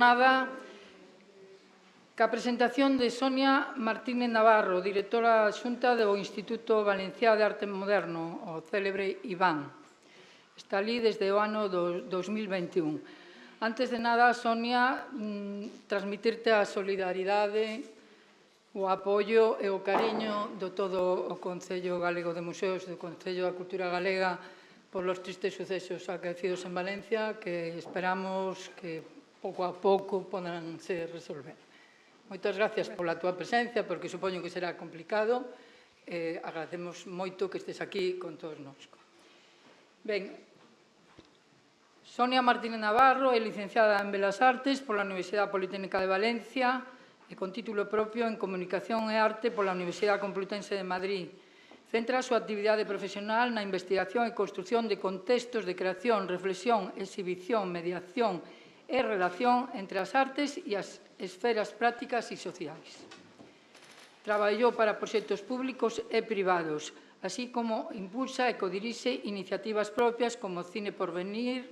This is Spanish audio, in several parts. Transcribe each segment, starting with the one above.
Nada, ca presentación de Sonia Martínez Navarro, directora adxunta do Instituto Valenciá de Arte Moderno, o célebre IVAN. Está ali desde o ano 2021. Antes de nada, Sonia, transmitirte a solidaridade, o apoio e o cariño do todo o Concello Galego de Museos, do Concello da Cultura Galega, por los tristes sucesos acaecidos en Valencia, que esperamos que pouco a pouco podan se resolver. Moitas gracias pola túa presencia, porque supoño que será complicado. Agradecemos moito que estés aquí con todos nós. Ben, Sonia Martínez Navarro é licenciada en Belas Artes pola Universidade Politécnica de Valencia e con título propio en Comunicación e Arte pola Universidade Complutense de Madrid. Centra a súa actividade profesional na investigación e construción de contextos de creación, reflexión, exhibición, mediación e relación entre as artes e as esferas prácticas e sociais. Traballou para proxectos públicos e privados, así como impulsa e codirixe iniciativas propias como Cine por Venir,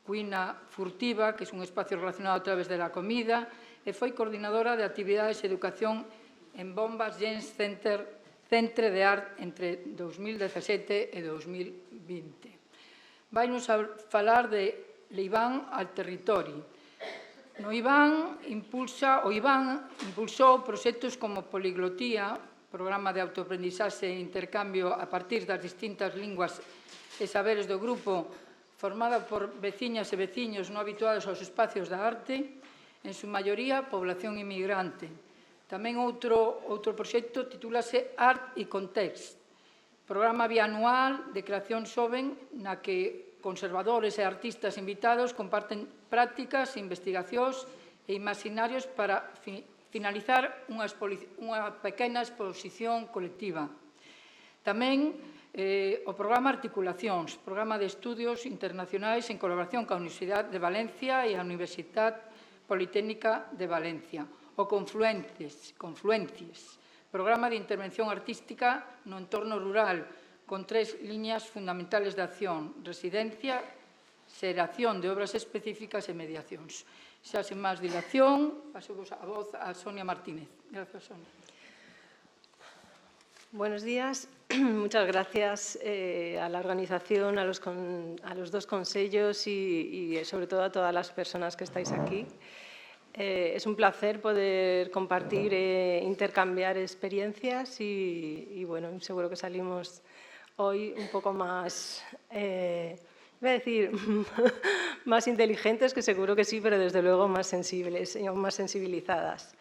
Cuina Furtiva, que é un espacio relacionado a través da comida, e foi coordinadora de actividades de educación en Bombas Gens Centre de Arte entre 2017 e 2020. Vai-nos a falar de l'IVAN al territori. O IVAN impulsou proxectos como Poliglotía, programa de autoaprendizaxe e intercambio a partir das distintas linguas e saberes do grupo, formada por veciñas e veciños non habituados aos espacios da arte, en súa maioría población inmigrante. Tamén outro proxecto titúlase Art e Context, programa bianual de creación xoven na que conservadores e artistas invitados comparten prácticas, investigacións e imaginarios para finalizar unha pequena exposición colectiva. Tamén o programa Articulacións, programa de estudios internacionais en colaboración coa Universidade de Valencia e a Universidade Politécnica de Valencia. O Confluencias, programa de intervención artística no entorno rural, con 3 liñas fundamentales de acción: residencia, xeración de obras específicas e mediacións. Xa sen máis dilación, pasemos a voz a Sonia Martínez. Gracias, Sonia. Buenos días. Muchas gracias a la organización, a los dos consellos y sobre todo a todas las personas que estáis aquí. Es un placer poder compartir e intercambiar experiencias y bueno, seguro que salimos hoy un poco más, voy a decir, más inteligentes, que seguro que sí, pero desde luego más sensibles y aún más sensibilizadas.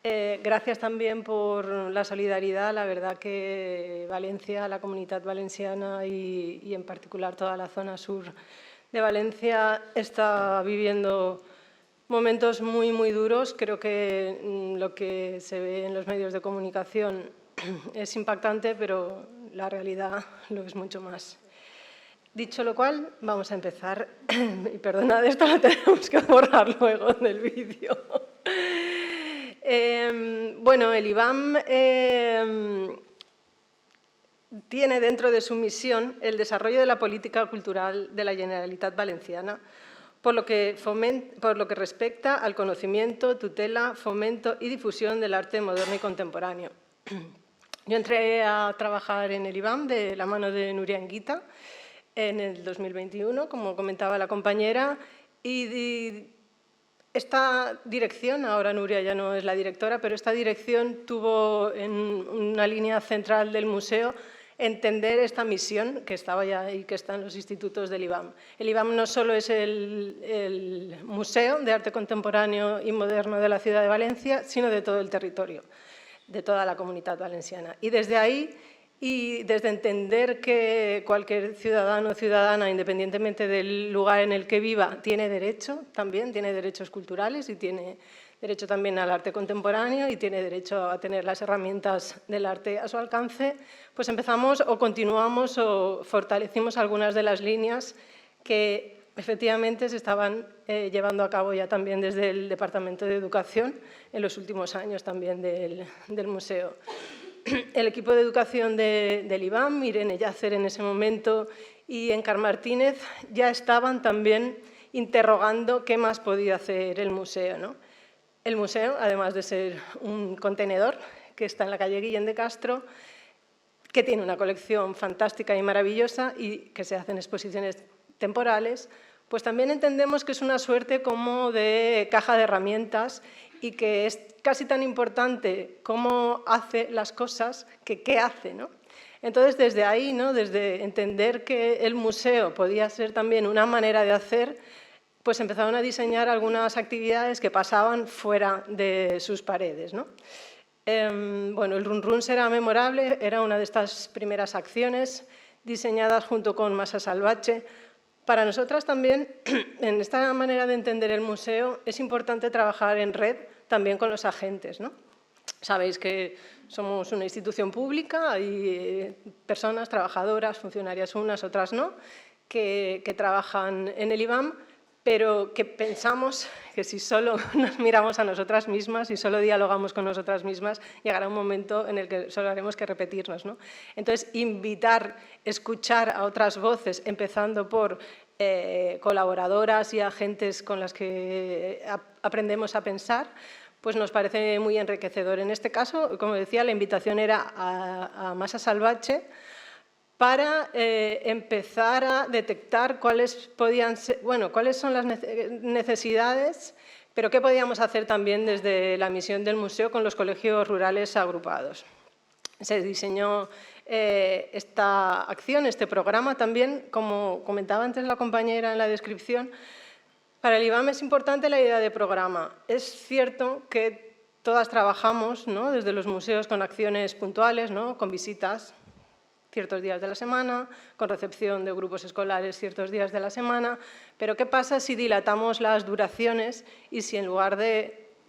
Gracias también por la solidaridad. La verdad que Valencia, la comunidad valenciana y en particular toda la zona sur de Valencia está viviendo momentos muy, muy duros. Creo que lo que se ve en los medios de comunicación es impactante, pero la realidad lo es mucho más. Dicho lo cual, vamos a empezar. Y perdonad, esto lo tenemos que borrar luego del vídeo. Bueno, el IVAM tiene dentro de su misión el desarrollo de la política cultural de la Generalitat Valenciana, por lo que respecta al conocimiento, tutela, fomento y difusión del arte moderno y contemporáneo. Yo entré a trabajar en el IVAM de la mano de Nuria Anguita en el 2021, como comentaba la compañera, y esta dirección, ahora Nuria ya no es la directora, pero esta dirección tuvo en una línea central del museo entender esta misión que estaba ya y que está en los institutos del IVAM. El IVAM no solo es el Museo de Arte Contemporáneo y Moderno de la ciudad de Valencia, sino de todo el territorio, de toda la comunidad valenciana. Y desde ahí, y desde entender que cualquier ciudadano o ciudadana, independientemente del lugar en el que viva, tiene derecho también, tiene derechos culturales y tiene derecho también al arte contemporáneo y tiene derecho a tener las herramientas del arte a su alcance, pues empezamos o continuamos o fortalecimos algunas de las líneas que efectivamente se estaban llevando a cabo ya también desde el Departamento de Educación en los últimos años también del museo. El equipo de educación del IVAM, Irene Yacer en ese momento y Encar Martínez, ya estaban también interrogando qué más podía hacer el museo, ¿no? El museo, además de ser un contenedor que está en la calle Guillén de Castro, que tiene una colección fantástica y maravillosa y que se hacen exposiciones temporales, pues también entendemos que es una suerte como de caja de herramientas y que es casi tan importante cómo hace las cosas que qué hace, ¿no? Entonces, desde ahí, ¿no? Desde entender que el museo podía ser también una manera de hacer, pues empezaron a diseñar algunas actividades que pasaban fuera de sus paredes, ¿no? Bueno, el Run Run será memorable, era una de estas primeras acciones diseñadas junto con Masa Salvatge. Para nosotras también, en esta manera de entender el museo, es importante trabajar en red también con los agentes, ¿no? Sabéis que somos una institución pública, hay personas, trabajadoras, funcionarias unas, otras no, que trabajan en el IBAM, pero que pensamos que si solo nos miramos a nosotras mismas y solo dialogamos con nosotras mismas, llegará un momento en el que solo haremos que repetirnos, ¿no? Entonces, invitar, escuchar a otras voces, empezando por colaboradoras y agentes con las que aprendemos a pensar, pues nos parece muy enriquecedor. En este caso, como decía, la invitación era a Masa Salvatge, para empezar a detectar cuáles son las necesidades, pero qué podíamos hacer también desde la misión del museo con los colegios rurales agrupados. Se diseñó esta acción, este programa también, como comentaba antes la compañera en la descripción. Para el IBAM es importante la idea de programa. Es cierto que todas trabajamos, ¿no? Desde los museos con acciones puntuales, ¿no? Con visitas ciertos días de la semana, con recepción de grupos escolares ciertos días de la semana, pero ¿qué pasa si dilatamos las duraciones y si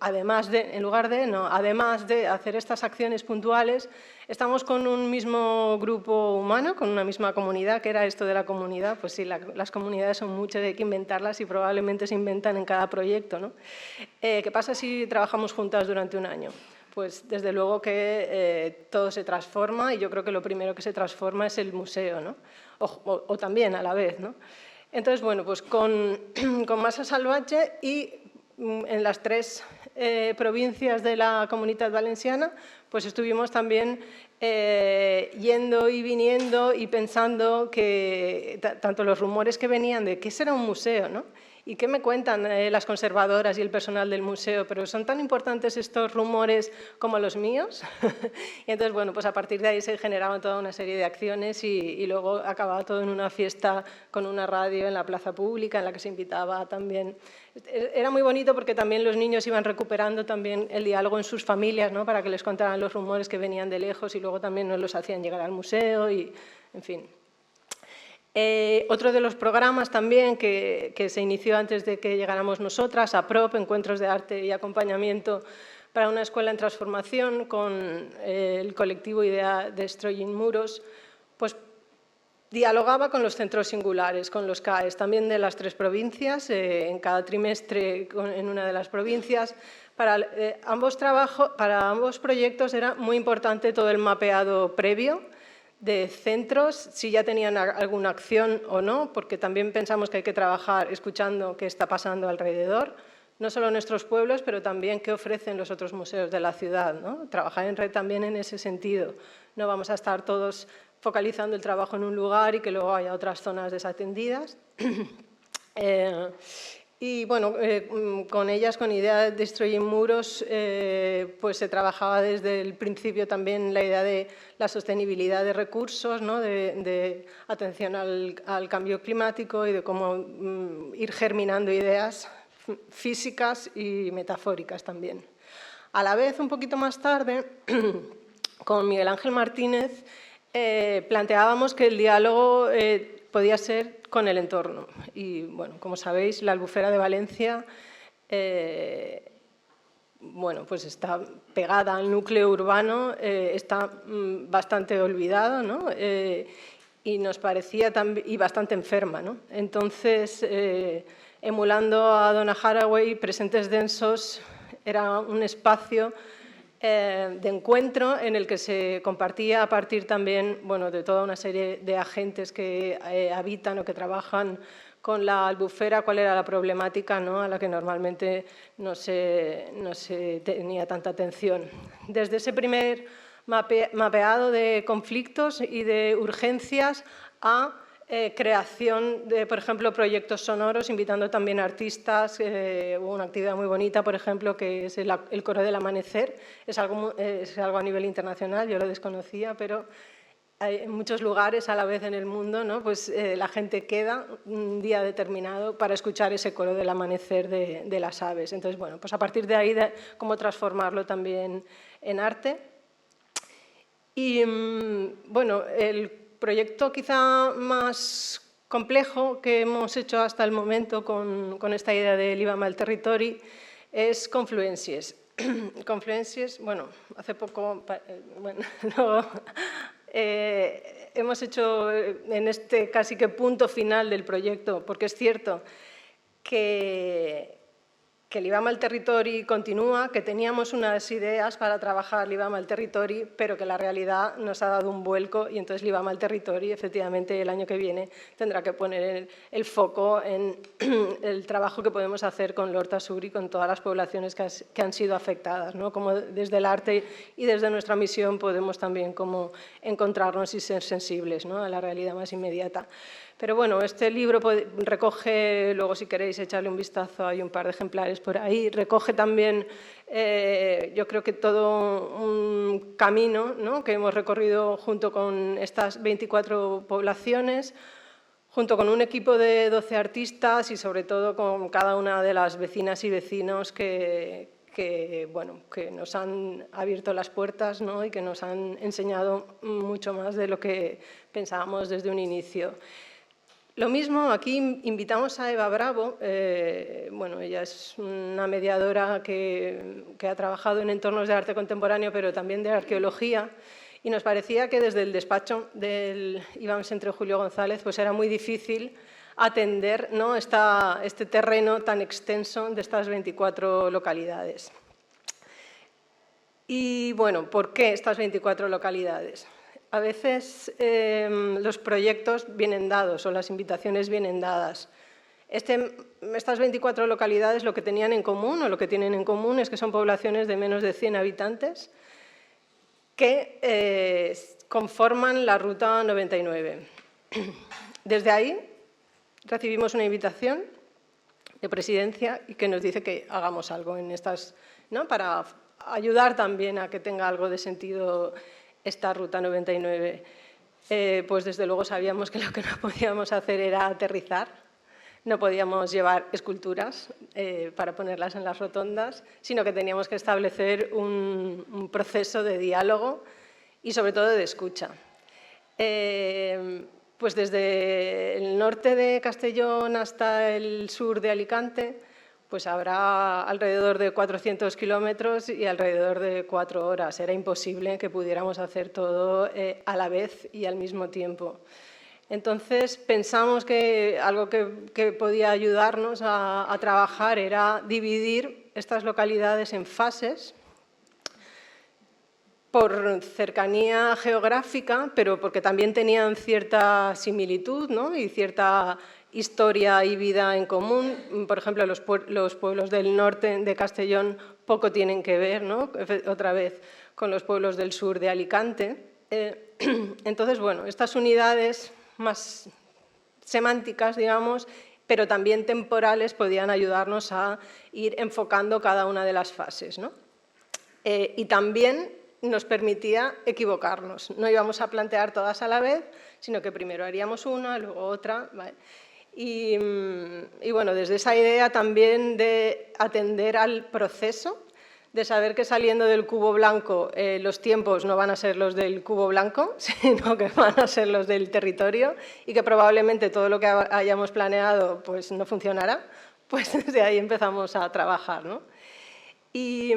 además de hacer estas acciones puntuales, estamos con un mismo grupo humano, con una misma comunidad, que era esto de la comunidad? Pues sí, las comunidades son muchas, hay que inventarlas y probablemente se inventan en cada proyecto, ¿no? ¿Qué pasa si trabajamos juntas durante un año? Pues desde luego que todo se transforma y yo creo que lo primero que se transforma es el museo, ¿no? O también a la vez, ¿no? Entonces, bueno, pues con Masa Salvatge y en las 3 provincias de la Comunitat Valenciana, pues estuvimos también yendo y viniendo y pensando que tanto los rumores que venían de qué será un museo, ¿no? ¿Y qué me cuentan las conservadoras y el personal del museo? Pero son tan importantes estos rumores como los míos. Y entonces, bueno, pues a partir de ahí se generaban toda una serie de acciones y luego acababa todo en una fiesta con una radio en la plaza pública en la que se invitaba también. Era muy bonito porque también los niños iban recuperando también el diálogo en sus familias, ¿no? Para que les contaran los rumores que venían de lejos y luego también nos los hacían llegar al museo y, en fin. Otro de los programas también que se inició antes de que llegáramos nosotras, APROP, Encuentros de Arte y Acompañamiento para una Escuela en Transformación, con el colectivo IDEA Destroying Muros, pues dialogaba con los centros singulares, con los CAEs, también de las 3 provincias, en cada trimestre en una de las provincias. Para ambos proyectos era muy importante todo el mapeado previo de centros, si ya tenían alguna acción o no, porque también pensamos que hay que trabajar escuchando qué está pasando alrededor, no solo en nuestros pueblos, pero también qué ofrecen los otros museos de la ciudad, ¿no? Trabajar en red también en ese sentido. No vamos a estar todos focalizando el trabajo en un lugar y que luego haya otras zonas desatendidas. Y bueno, con ellas, con IDEA Destroying Muros, pues se trabajaba desde el principio también la idea de la sostenibilidad de recursos, ¿no? de atención al cambio climático y de cómo ir germinando ideas físicas y metafóricas también. A la vez, un poquito más tarde, con Miguel Ángel Martínez, planteábamos que el diálogo podía ser con el entorno. Y, bueno, como sabéis, la Albufera de Valencia bueno, pues está pegada al núcleo urbano, está bastante olvidado, ¿no? Y nos parecía y bastante enferma, ¿no? Entonces, emulando a Donna Haraway, Presentes Densos era un espacio de encuentro en el que se compartía a partir también, bueno, de toda una serie de agentes que habitan o que trabajan con la albufera cuál era la problemática, ¿no?, a la que normalmente no se tenía tanta atención. Desde ese primer mapeado de conflictos y de urgencias a creación de, por ejemplo, proyectos sonoros, invitando también a artistas. Hubo una actividad muy bonita, por ejemplo, que es el Coro del Amanecer. Es algo a nivel internacional, yo lo desconocía, pero en muchos lugares a la vez en el mundo, ¿no?, pues la gente queda un día determinado para escuchar ese coro del amanecer de las aves. Entonces, bueno, pues a partir de ahí, cómo transformarlo también en arte. Y, bueno, el proyecto quizá más complejo que hemos hecho hasta el momento con esta idea del IBAM al Territori es Confluències. Confluències, bueno, hace poco, bueno, luego, hemos hecho en este casi que punto final del proyecto, porque es cierto que el IBAM al Territori continúa, que teníamos unas ideas para trabajar el IBAM al Territori, pero que la realidad nos ha dado un vuelco y entonces el IBAM al Territori, efectivamente, el año que viene tendrá que poner el foco en el trabajo que podemos hacer con l'Horta Sur y con todas las poblaciones que han sido afectadas, ¿no? Como desde el arte y desde nuestra misión podemos también como encontrarnos y ser sensibles, ¿no?, a la realidad más inmediata. Pero bueno, este libro recoge, luego si queréis echarle un vistazo, hay un par de ejemplares por ahí, recoge también, yo creo que todo un camino, ¿no?, que hemos recorrido junto con estas 24 poblaciones, junto con un equipo de 12 artistas y sobre todo con cada una de las vecinas y vecinos que nos han abierto las puertas, ¿no?, y que nos han enseñado mucho más de lo que pensábamos desde un inicio. Lo mismo, aquí invitamos a Eva Bravo. Bueno, ella es una mediadora que ha trabajado en entornos de arte contemporáneo, pero también de arqueología, y nos parecía que desde el despacho del IBAM Centre Julio González pues era muy difícil atender, ¿no?, este terreno tan extenso de estas 24 localidades. Y bueno, ¿por qué estas 24 localidades? A veces los proyectos vienen dados o las invitaciones vienen dadas. Estas 24 localidades lo que tenían en común o lo que tienen en común es que son poblaciones de menos de 100 habitantes que conforman la Ruta 99. Desde ahí recibimos una invitación de Presidencia y que nos dice que hagamos algo en estas, ¿no?, para ayudar también a que tenga algo de sentido esta Ruta 99. Pues desde luego sabíamos que lo que no podíamos hacer era aterrizar, no podíamos llevar esculturas para ponerlas en las rotondas, sino que teníamos que establecer un proceso de diálogo y sobre todo de escucha. Pues desde el norte de Castellón hasta el sur de Alicante, pues habrá alrededor de 400 kilómetros y alrededor de 4 horas. Era imposible que pudiéramos hacer todo a la vez y al mismo tiempo. Entonces pensamos que algo que podía ayudarnos a trabajar era dividir estas localidades en fases por cercanía geográfica, pero porque también tenían cierta similitud, ¿no?, y cierta historia y vida en común. Por ejemplo, los pueblos del norte de Castellón poco tienen que ver, ¿no?, otra vez, con los pueblos del sur de Alicante. Entonces, bueno, estas unidades más semánticas, digamos, pero también temporales, podían ayudarnos a ir enfocando cada una de las fases, ¿no? Y también nos permitía equivocarnos. No íbamos a plantear todas a la vez, sino que primero haríamos una, luego otra, ¿vale? Y bueno, desde esa idea también de atender al proceso, de saber que saliendo del cubo blanco los tiempos no van a ser los del cubo blanco, sino que van a ser los del territorio y que probablemente todo lo que hayamos planeado pues no funcionará, pues desde ahí empezamos a trabajar, ¿no? Y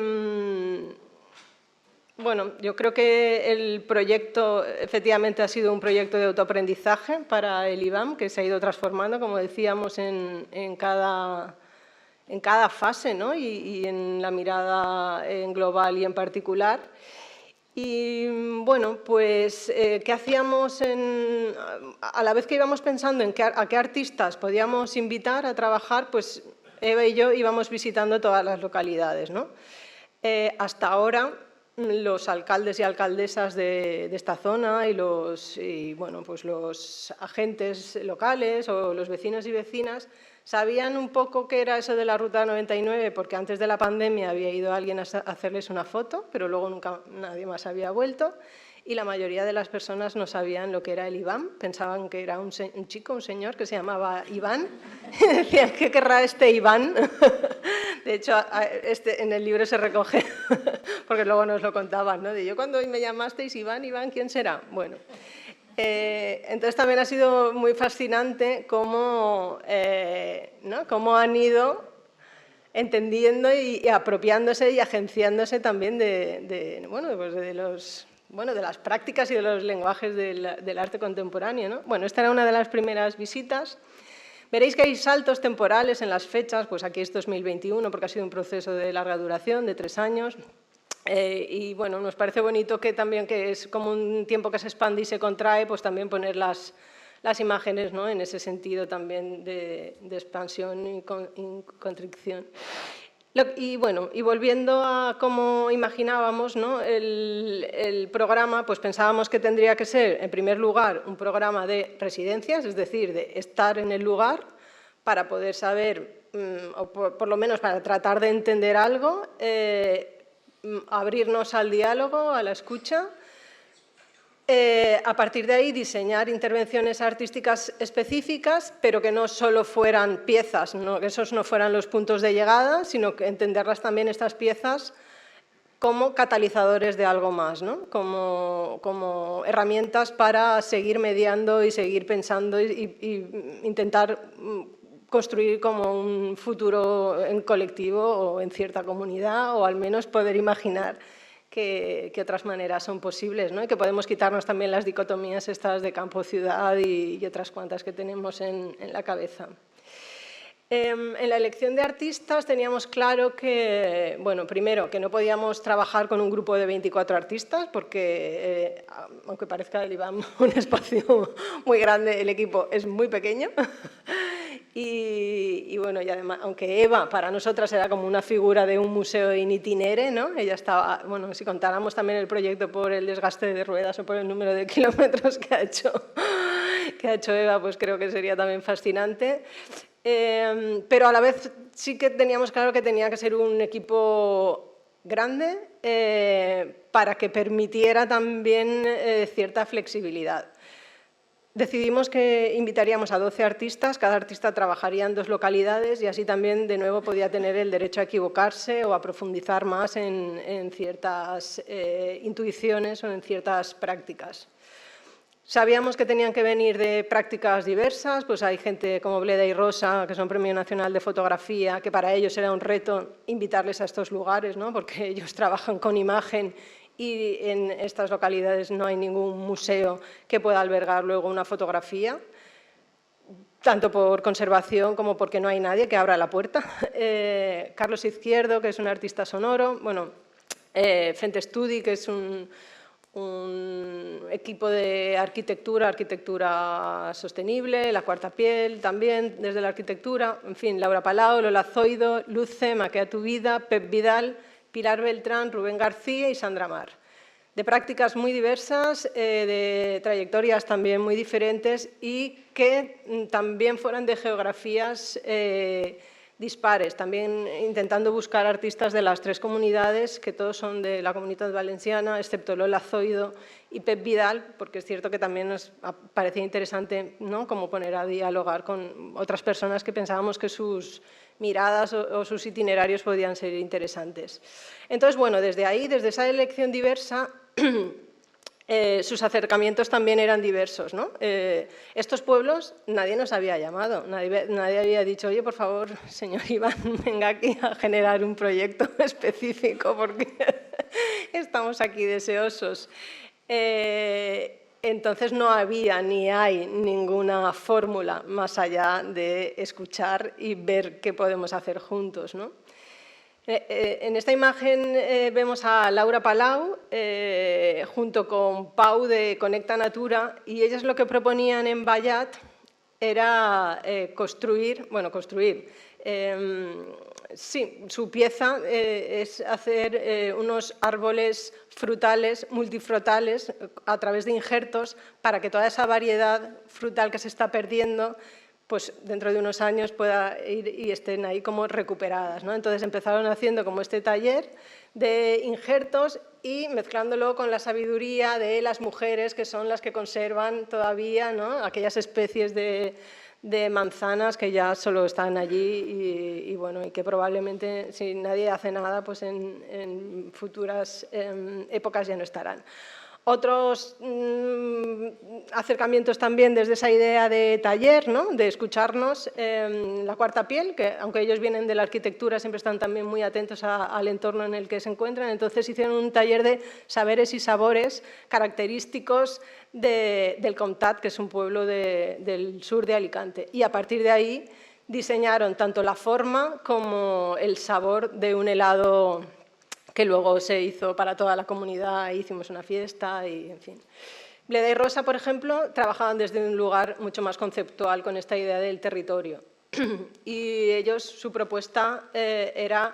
bueno, yo creo que el proyecto efectivamente ha sido un proyecto de autoaprendizaje para el IBAM, que se ha ido transformando, como decíamos, en cada fase, ¿no? y en la mirada en global y en particular. Y bueno, pues, ¿qué hacíamos a la vez que íbamos pensando en a qué artistas podíamos invitar a trabajar? Pues Eva y yo íbamos visitando todas las localidades, ¿no? Hasta ahora, los alcaldes y alcaldesas de esta zona bueno, pues los agentes locales o los vecinos y vecinas sabían un poco qué era eso de la Ruta 99, porque antes de la pandemia había ido alguien a hacerles una foto, pero luego nunca nadie más había vuelto. Y la mayoría de las personas no sabían lo que era el Iván, pensaban que era un chico, un señor que se llamaba Iván, y decían, ¿qué querrá este Iván? De hecho, en el libro se recoge, porque luego nos lo contaban, ¿no? De yo cuando me llamasteis Iván, Iván, ¿quién será? Bueno, entonces también ha sido muy fascinante cómo, ¿no? Cómo han ido entendiendo y apropiándose y agenciándose también bueno, pues de las prácticas y de los lenguajes del arte contemporáneo, ¿no? Bueno, esta era una de las primeras visitas. Veréis que hay saltos temporales en las fechas, pues aquí es 2021 porque ha sido un proceso de larga duración, de 3 años. Y bueno, nos parece bonito que también, que es como un tiempo que se expande y se contrae, pues también poner las imágenes, ¿no? En ese sentido también de expansión y constricción. Y bueno, y volviendo a cómo imaginábamos, ¿no? el programa, pues pensábamos que tendría que ser, en primer lugar, un programa de residencias, es decir, de estar en el lugar para poder saber, o por lo menos para tratar de entender algo, abrirnos al diálogo, a la escucha. A partir de ahí diseñar intervenciones artísticas específicas, pero que no solo fueran piezas, que esos no fueran los puntos de llegada, sino que entenderlas también, estas piezas, como catalizadores de algo más, ¿no? como herramientas para seguir mediando y seguir pensando y intentar construir como un futuro en colectivo o en cierta comunidad, o al menos poder imaginar que otras maneras son posibles, ¿no? Y que podemos quitarnos también las dicotomías estas de campo-ciudad y otras cuantas que tenemos en la cabeza. En la elección de artistas teníamos claro que, bueno, primero, que no podíamos trabajar con un grupo de 24 artistas porque, aunque parezca el Iván un espacio muy grande, el equipo es muy pequeño. Y bueno, y además, aunque Eva para nosotras era como una figura de un museo in itinere, ¿no? Ella estaba, bueno, si contáramos también el proyecto por el desgaste de ruedas o por el número de kilómetros que ha hecho Eva, pues creo que sería también fascinante. Pero a la vez sí que teníamos claro que tenía que ser un equipo grande para que permitiera también cierta flexibilidad. Decidimos que invitaríamos a 12 artistas, cada artista trabajaría en 2 localidades y así también de nuevo podía tener el derecho a equivocarse o a profundizar más en ciertas intuiciones o en ciertas prácticas. Sabíamos que tenían que venir de prácticas diversas, pues hay gente como Bleda y Rosa, que son Premio Nacional de Fotografía, que para ellos era un reto invitarles a estos lugares, ¿no? Porque ellos trabajan con imagen y en estas localidades no hay ningún museo que pueda albergar luego una fotografía, tanto por conservación como porque no hay nadie que abra la puerta. Carlos Izquierdo, que es un artista sonoro, bueno, Fente Studi, que es un equipo de arquitectura sostenible, La Cuarta Piel también, desde la arquitectura, en fin, Laura Palau, Lola Zoido, Luce, Maquea tu vida, Pep Vidal, Pilar Beltrán, Rubén García y Sandra Mar. De prácticas muy diversas, de trayectorias también muy diferentes y que también fueran de geografías dispares, también intentando buscar artistas de las 3 comunidades, que todos son de la Comunitat Valenciana, excepto Lola Zoido y Pep Vidal, porque es cierto que también nos parecía interesante, ¿no? Como poner a dialogar con otras personas que pensábamos que sus miradas o sus itinerarios podían ser interesantes. Entonces, bueno, desde ahí, desde esa elección diversa, sus acercamientos también eran diversos, ¿no? Estos pueblos nadie nos había llamado, nadie había dicho, oye, por favor, señor Iván, venga aquí a generar un proyecto específico porque estamos aquí deseosos. Entonces no había ni hay ninguna fórmula más allá de escuchar y ver qué podemos hacer juntos, ¿no? En esta imagen vemos a Laura Palau junto con Pau de Conecta Natura, y ellas lo que proponían en Vallat era construir, sí, su pieza es hacer unos árboles frutales, multifrutales, a través de injertos, para que toda esa variedad frutal que se está perdiendo, pues dentro de unos años pueda ir y estén ahí como recuperadas, ¿no? Entonces empezaron haciendo como este taller de injertos y mezclándolo con la sabiduría de las mujeres, que son las que conservan todavía, ¿no?, aquellas especies de manzanas que ya solo están allí y bueno, y que probablemente, si nadie hace nada, pues en futuras épocas ya no estarán. Otros acercamientos también desde esa idea de taller, ¿no?, de escucharnos, la cuarta piel, que aunque ellos vienen de la arquitectura, siempre están también muy atentos al entorno en el que se encuentran. Entonces hicieron un taller de saberes y sabores característicos del Comtat, que es un pueblo del sur de Alicante. Y a partir de ahí diseñaron tanto la forma como el sabor de un helado que luego se hizo para toda la comunidad, hicimos una fiesta y, en fin. Bleda y Rosa, por ejemplo, trabajaban desde un lugar mucho más conceptual con esta idea del territorio. Y ellos, su propuesta era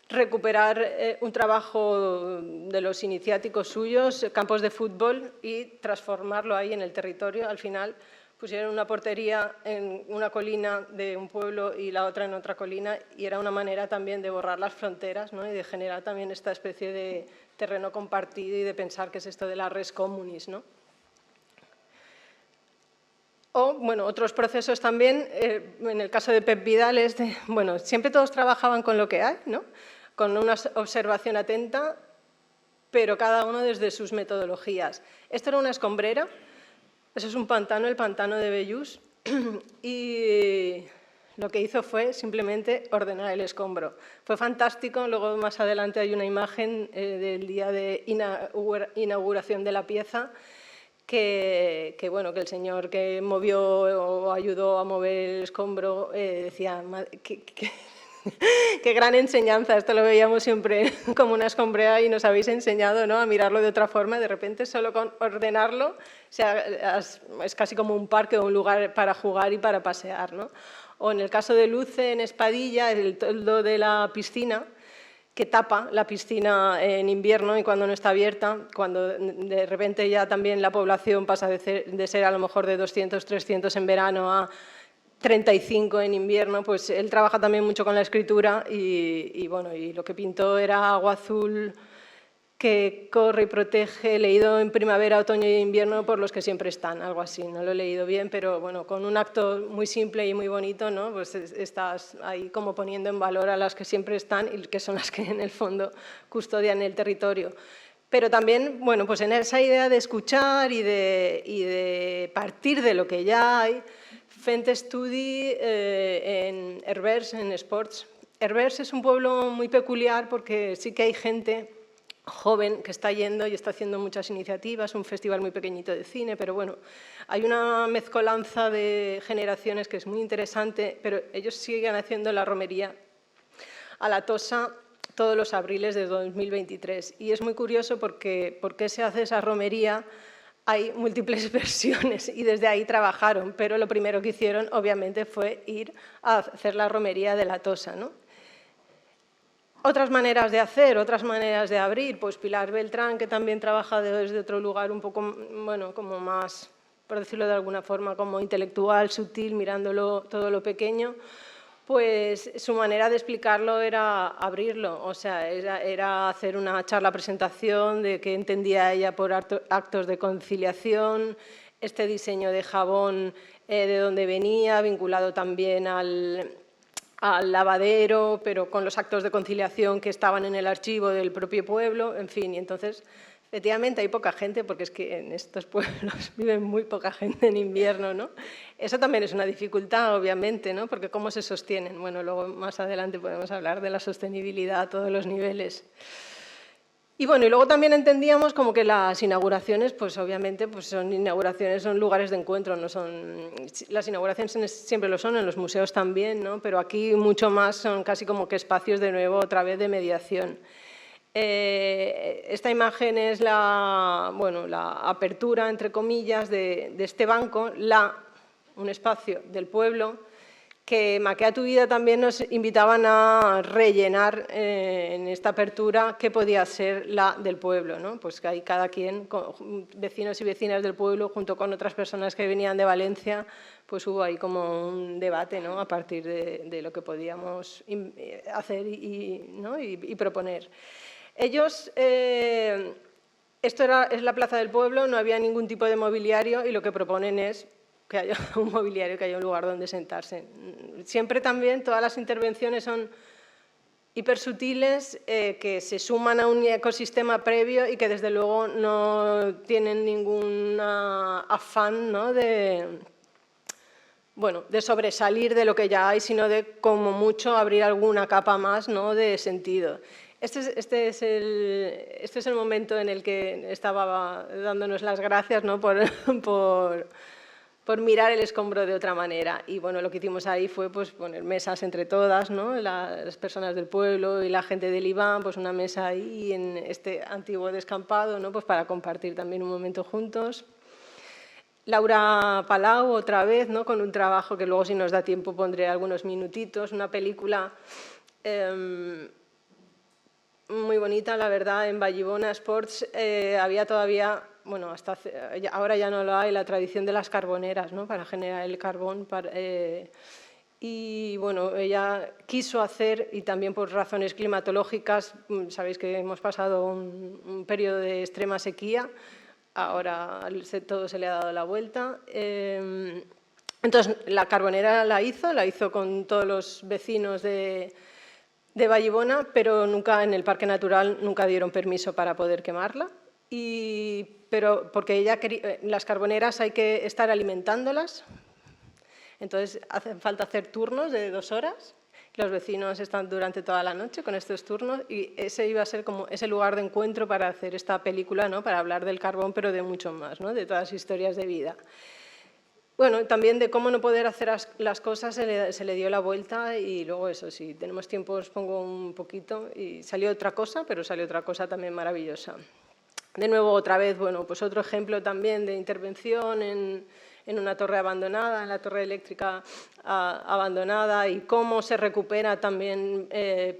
recuperar un trabajo de los iniciáticos suyos, campos de fútbol, y transformarlo ahí en el territorio. Al final pusieron una portería en una colina de un pueblo y la otra en otra colina, y era una manera también de borrar las fronteras, ¿no?, y de generar también esta especie de terreno compartido y de pensar qué es esto de la res communis, ¿no? O, bueno, otros procesos también, en el caso de Pep Vidal, es de, bueno, siempre todos trabajaban con lo que hay, ¿no?, con una observación atenta, pero cada uno desde sus metodologías. Esto era una escombrera. Eso es un pantano, el pantano de Bellús, y lo que hizo fue simplemente ordenar el escombro. Fue fantástico. Luego, más adelante, hay una imagen del día de inauguración de la pieza que el señor que movió o ayudó a mover el escombro decía qué gran enseñanza, esto lo veíamos siempre como una escombrera y nos habéis enseñado, ¿no?, a mirarlo de otra forma. De repente, solo con ordenarlo, o sea, es casi como un parque o un lugar para jugar y para pasear, ¿no? O en el caso de Luce, en Espadilla, el toldo de la piscina, que tapa la piscina en invierno y cuando no está abierta, cuando de repente ya también la población pasa de ser a lo mejor de 200, 300 en verano a 35 en invierno, pues él trabaja también mucho con la escritura y lo que pintó era agua azul que corre y protege, leído en primavera, otoño y invierno por los que siempre están, algo así. No lo he leído bien, pero bueno, con un acto muy simple y muy bonito, ¿no?, pues estás ahí como poniendo en valor a las que siempre están y que son las que en el fondo custodian el territorio. Pero también, bueno, pues en esa idea de escuchar y de partir de lo que ya hay, fent estudi en Herbers, en Sports. Herbers es un pueblo muy peculiar porque sí que hay gente joven que está yendo y está haciendo muchas iniciativas, un festival muy pequeñito de cine, pero bueno, hay una mezcolanza de generaciones que es muy interesante, pero ellos siguen haciendo la romería a la Tosa todos los abriles de 2023. Y es muy curioso porque ¿por qué se hace esa romería? Hay múltiples versiones y desde ahí trabajaron, pero lo primero que hicieron, obviamente, fue ir a hacer la romería de la Tosa, ¿no? Otras maneras de hacer, otras maneras de abrir, pues Pilar Beltrán, que también trabaja desde otro lugar un poco, bueno, como más, por decirlo de alguna forma, como intelectual, sutil, mirándolo todo lo pequeño, pues su manera de explicarlo era abrirlo, o sea, era hacer una charla-presentación de qué entendía ella por actos de conciliación, este diseño de jabón de dónde venía, vinculado también al lavadero, pero con los actos de conciliación que estaban en el archivo del propio pueblo, en fin, y entonces, efectivamente, hay poca gente, porque es que en estos pueblos vive muy poca gente en invierno, ¿no? Eso también es una dificultad, obviamente, ¿no?, porque ¿cómo se sostienen? Bueno, luego más adelante podemos hablar de la sostenibilidad a todos los niveles. Y bueno, y luego también entendíamos como que las inauguraciones, pues obviamente pues son inauguraciones, son lugares de encuentro, no son, las inauguraciones siempre lo son, en los museos también, ¿no? Pero aquí mucho más son casi como que espacios de nuevo otra vez de mediación. Esta imagen es la apertura, entre comillas, de este banco, un espacio del pueblo, que Maquea tu vida también nos invitaban a rellenar en esta apertura qué podía ser la del pueblo, ¿no? Pues que ahí cada quien, vecinos y vecinas del pueblo, junto con otras personas que venían de Valencia, pues hubo ahí como un debate, ¿no? A partir de lo que podíamos hacer y proponer. Ellos, esto es la plaza del pueblo, no había ningún tipo de mobiliario y lo que proponen es que haya un mobiliario, que haya un lugar donde sentarse. Siempre también todas las intervenciones son hipersutiles, que se suman a un ecosistema previo y que desde luego no tienen ningún afán, ¿no? de sobresalir de lo que ya hay, sino de como mucho abrir alguna capa más, ¿no? De sentido. Este es el momento en el que estaba dándonos las gracias, ¿no? por mirar el escombro de otra manera. Y bueno, lo que hicimos ahí fue pues, poner mesas entre todas, ¿no? Las personas del pueblo y la gente del IBAN, pues una mesa ahí en este antiguo descampado, ¿no? Pues para compartir también un momento juntos. Laura Palau, otra vez, ¿no? Con un trabajo que luego, si nos da tiempo, pondré algunos minutitos, una película muy bonita, la verdad. En Vallibona Sports había todavía, bueno, ahora ya no lo hay, la tradición de las carboneras, ¿no? Para generar el carbón. Y bueno, ella quiso hacer, y también por razones climatológicas, sabéis que hemos pasado un periodo de extrema sequía, ahora todo se le ha dado la vuelta. Entonces, la carbonera la hizo con todos los vecinos de Vallibona, pero nunca en el Parque Natural nunca dieron permiso para poder quemarla. Pero porque ella las carboneras hay que estar alimentándolas, entonces hace falta hacer turnos de 2 horas. Los vecinos están durante toda la noche con estos turnos y ese iba a ser como ese lugar de encuentro para hacer esta película, ¿no? Para hablar del carbón, pero de mucho más, ¿no? De todas las historias de vida. Bueno, también de cómo no poder hacer las cosas se le dio la vuelta y luego eso, si tenemos tiempo os pongo un poquito y salió otra cosa, pero salió otra cosa también maravillosa. De nuevo, otra vez, bueno, pues otro ejemplo también de intervención en una torre abandonada, en la torre eléctrica abandonada, y cómo se recupera también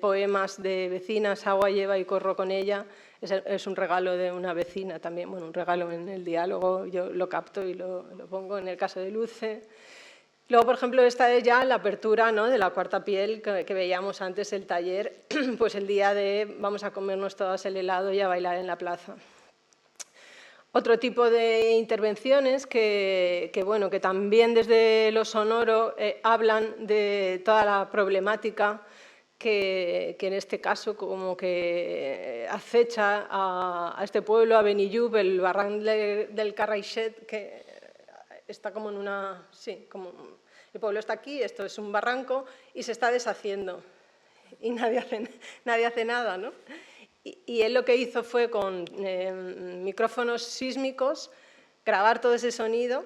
poemas de vecinas, Agua lleva y corro con ella. Es un regalo de una vecina también, bueno, un regalo en el diálogo, yo lo capto y lo pongo en el caso de Luce. Luego, por ejemplo, esta es ya la apertura, ¿no? De la Cuarta Piel que veíamos antes, el taller, pues el día de vamos a comernos todas el helado y a bailar en la plaza. Otro tipo de intervenciones que también desde lo sonoro hablan de toda la problemática que en este caso como que acecha a este pueblo, a Benillup, el barranc del Carraixet, que está como en una... Sí, como el pueblo está aquí, esto es un barranco y se está deshaciendo y nadie hace nada, ¿no? Y él lo que hizo fue con micrófonos sísmicos grabar todo ese sonido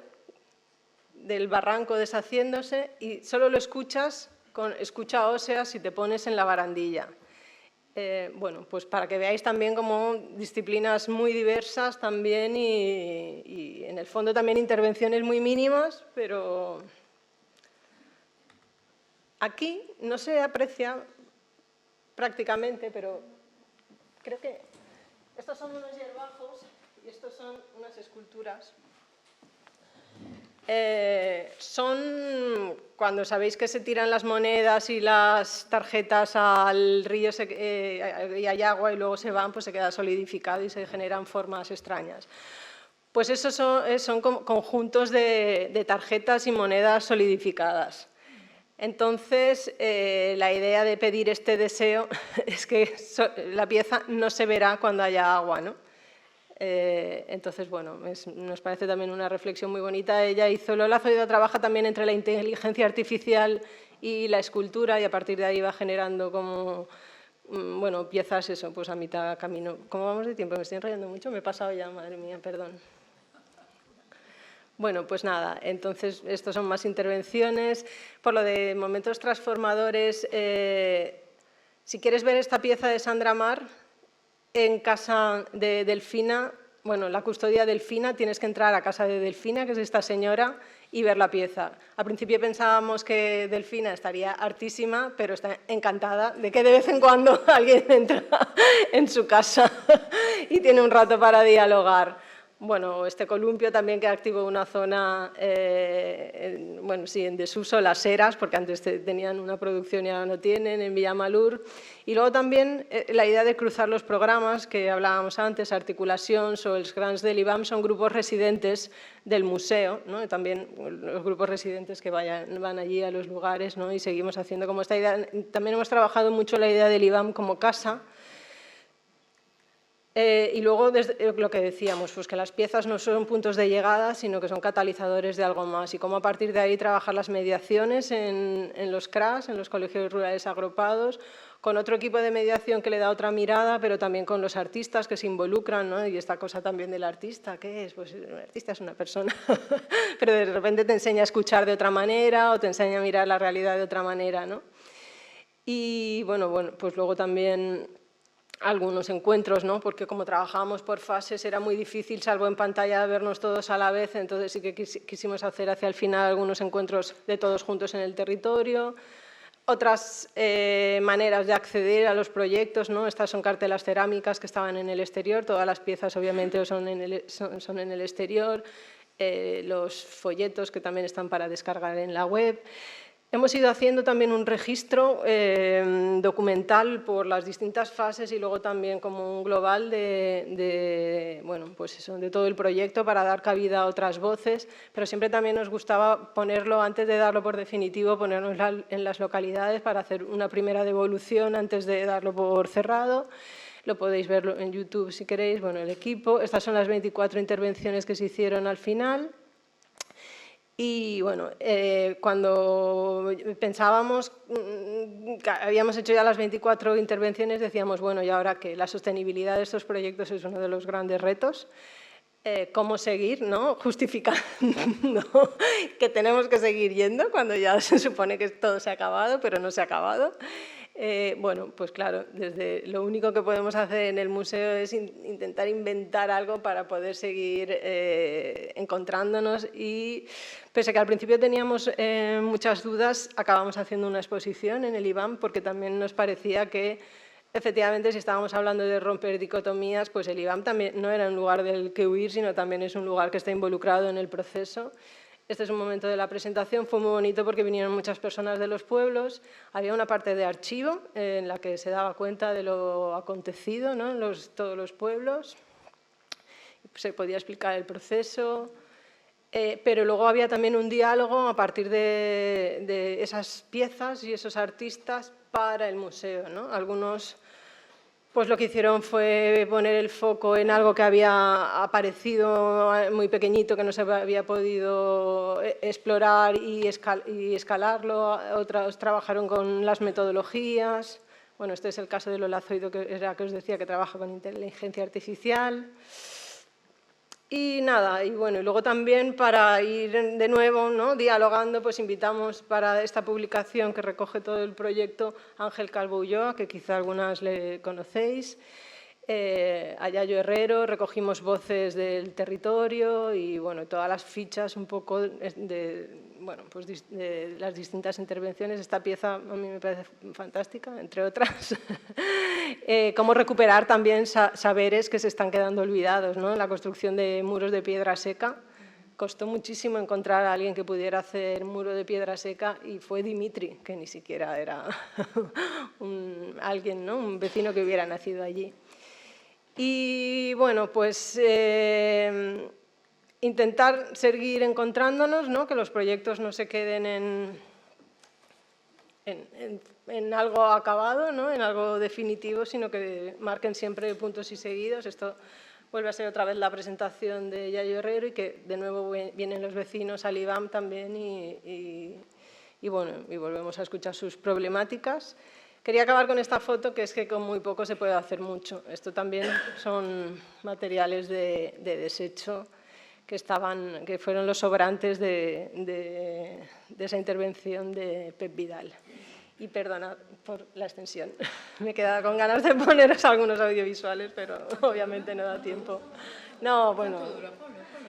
del barranco deshaciéndose y solo lo escuchas con escucha ósea si te pones en la barandilla. Bueno, pues para que veáis también como disciplinas muy diversas también y en el fondo también intervenciones muy mínimas, pero aquí no se aprecia prácticamente, pero creo que estos son unos hierbajos y estos son unas esculturas. Son cuando sabéis que se tiran las monedas y las tarjetas al río y hay agua y luego se van, pues se queda solidificado y se generan formas extrañas. Pues esos son conjuntos de tarjetas y monedas solidificadas. Entonces, la idea de pedir este deseo es que la pieza no se verá cuando haya agua, ¿no? Entonces, bueno, nos parece también una reflexión muy bonita. Lola Zoido trabaja también entre la inteligencia artificial y la escultura y a partir de ahí va generando como bueno, piezas eso, pues a mitad camino. ¿Cómo vamos de tiempo? Me estoy enrollando mucho, me he pasado ya, madre mía, perdón. Bueno, pues nada, entonces estos son más intervenciones. Por lo de momentos transformadores, si quieres ver esta pieza de Sandra Mar en casa de Delfina, bueno, la custodia Delfina, tienes que entrar a casa de Delfina, que es esta señora, y ver la pieza. Al principio pensábamos que Delfina estaría hartísima, pero está encantada de que de vez en cuando alguien entra en su casa y tiene un rato para dialogar. Bueno, este columpio también que activó una zona, bueno, sí, en desuso, Las Heras, porque antes tenían una producción y ahora no tienen, en Villamalur. Y luego también la idea de cruzar los programas que hablábamos antes, Articulacions o els Grans de l'IBAM, son grupos residentes del museo, ¿no? Y también los grupos residentes que van allí a los lugares, ¿no? Y seguimos haciendo como esta idea. También hemos trabajado mucho la idea del IBAM como casa. Y luego, lo que decíamos, pues que las piezas no son puntos de llegada, sino que son catalizadores de algo más. Y cómo a partir de ahí trabajar las mediaciones en los CRAS, en los colegios rurales agrupados, con otro equipo de mediación que le da otra mirada, pero también con los artistas que se involucran, ¿no? Y esta cosa también del artista, ¿qué es? Pues el artista es una persona, pero de repente te enseña a escuchar de otra manera o te enseña a mirar la realidad de otra manera, ¿no? Y bueno, pues luego también algunos encuentros, ¿no? Porque como trabajábamos por fases era muy difícil, salvo en pantalla, vernos todos a la vez, entonces sí que quisimos hacer hacia el final algunos encuentros de todos juntos en el territorio. Otras maneras de acceder a los proyectos, ¿no? Estas son cartelas cerámicas que estaban en el exterior, todas las piezas obviamente son en el exterior, los folletos que también están para descargar en la web. Hemos ido haciendo también un registro documental por las distintas fases y luego también como un global bueno, pues eso, de todo el proyecto para dar cabida a otras voces, pero siempre también nos gustaba ponerlo, antes de darlo por definitivo, ponerlo en las localidades para hacer una primera devolución antes de darlo por cerrado. Lo podéis ver en YouTube si queréis, bueno, el equipo. Estas son las 24 intervenciones que se hicieron al final. Y bueno, cuando pensábamos que habíamos hecho ya las 24 intervenciones, decíamos, bueno, ¿y ahora qué? La sostenibilidad de estos proyectos es uno de los grandes retos. ¿Cómo seguir, no? Justificando que tenemos que seguir yendo cuando ya se supone que todo se ha acabado, pero no se ha acabado. Bueno, pues claro, lo único que podemos hacer en el museo es intentar inventar algo para poder seguir encontrándonos y pese a que al principio teníamos muchas dudas, acabamos haciendo una exposición en el IBAM porque también nos parecía que efectivamente si estábamos hablando de romper dicotomías, pues el IBAM también no era un lugar del que huir, sino también es un lugar que está involucrado en el proceso. Este es un momento de la presentación, fue muy bonito porque vinieron muchas personas de los pueblos, había una parte de archivo en la que se daba cuenta de lo acontecido, ¿no? En todos los pueblos, se podía explicar el proceso, pero luego había también un diálogo a partir de esas piezas y esos artistas para el museo, ¿no? Algunos pues lo que hicieron fue poner el foco en algo que había aparecido muy pequeñito, que no se había podido explorar y escalarlo. Otros trabajaron con las metodologías. Bueno, este es el caso de Lola Zoido, que era que os decía que trabaja con inteligencia artificial. Y nada, y bueno, y luego también para ir de nuevo, ¿no? Dialogando, pues invitamos para esta publicación que recoge todo el proyecto a Ángel Calvo Ulloa, que quizá algunas le conocéis, a Yayo Herrero, recogimos voces del territorio y bueno, todas las fichas un poco bueno, pues de las distintas intervenciones. Esta pieza a mí me parece fantástica, entre otras. Cómo recuperar también saberes que se están quedando olvidados, ¿no? La construcción de muros de piedra seca. Costó muchísimo encontrar a alguien que pudiera hacer muro de piedra seca y fue Dimitri, que ni siquiera era alguien, ¿no? Un vecino que hubiera nacido allí. Y bueno, pues intentar seguir encontrándonos, ¿no? Que los proyectos no se queden en algo acabado, ¿no? En algo definitivo, sino que marquen siempre puntos y seguidos. Esto vuelve a ser otra vez la presentación de Yayo Herrero y que de nuevo vienen los vecinos al IBAM también y bueno, y volvemos a escuchar sus problemáticas. Quería acabar con esta foto, que es que con muy poco se puede hacer mucho. Esto también son materiales de desecho que fueron los sobrantes de esa intervención de Pep Vidal. Y perdona por la extensión. Me he quedado con ganas de poneros algunos audiovisuales, pero obviamente no da tiempo. No, bueno.